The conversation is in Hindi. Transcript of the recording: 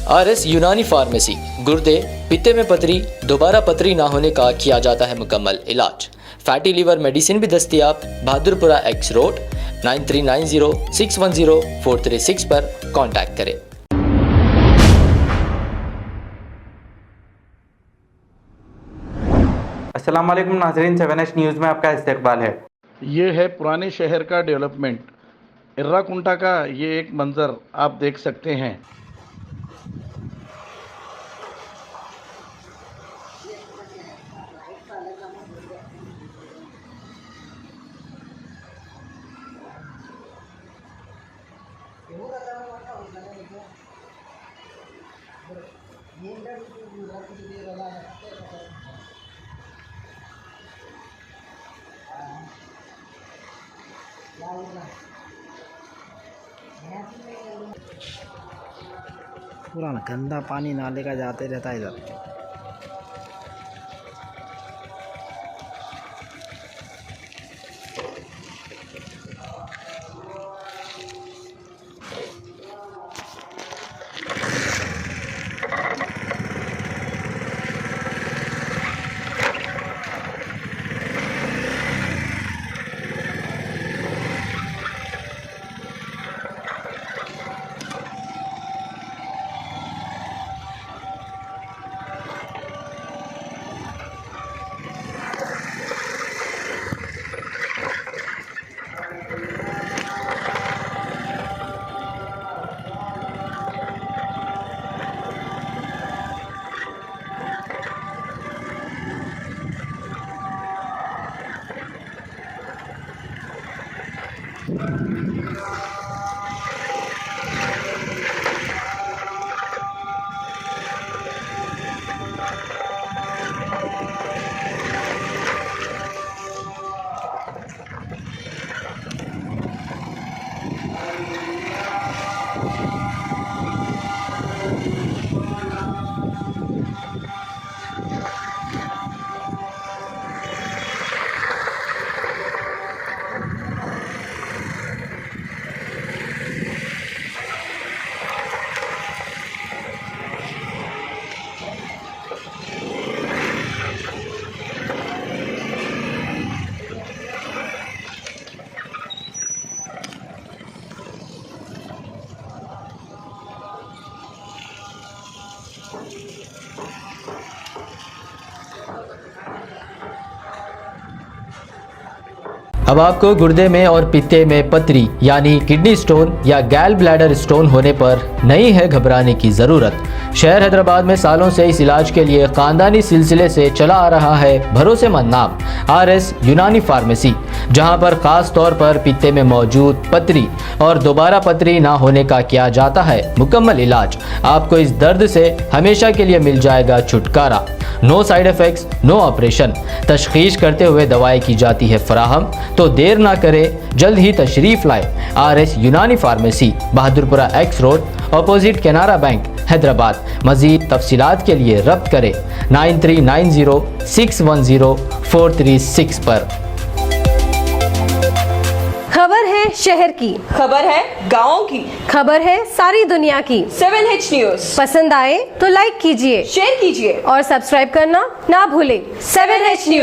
RS यूनानी फार्मेसी, गुर्दे, पित्ते में पथरी, दोबारा पथरी ना होने का किया जाता है मुकम्मल इलाज। फैटी लीवर मेडिसिन भी दस्तियाब। बहादुरपुरा X रोड 9390610436 पर कांटेक्ट करें। अस्सलाम वालेकुम नाज़रीन, 7H न्यूज़ में आपका इस्तकबाल है। ये है पुराने शहर का डेवलपमेंट। इर्राकुंटा का ये एक मंज़र आप देख सकते हैं। पूरा ना गंदा पानी नाले का जाते रहता है इधर। अब आपको गुर्दे में और पित्ते में पथरी यानी किडनी स्टोन या गैल ब्लैडर स्टोन होने पर नहीं है घबराने की ज़रूरत। शहर हैदराबाद में सालों से इस इलाज के लिए ख़ानदानी सिलसिले से चला आ रहा है भरोसेमंद नाम RS यूनानी फार्मेसी, जहां पर ख़ास तौर पर पित्ते में मौजूद पथरी और दोबारा पथरी ना होने का किया जाता है मुकम्मल इलाज। आपको इस दर्द से हमेशा के लिए मिल जाएगा छुटकारा। No side effects, no operation. तशखीस करते हुए दवाएं की जाती है फराहम। तो देर ना करें, जल्द ही तशरीफ लाए RS यूनानी pharmacy, Bahadurpura X road, opposite Canara bank, Hyderabad. मज़ीद तफसीलात के लिए रब्त करें 9390610436 पर। खबर है शहर की, खबर है गाँव की, खबर है सारी दुनिया की। 7H न्यूज़ पसंद आए तो लाइक कीजिए, शेयर कीजिए और सब्सक्राइब करना ना भूलें। 7H news.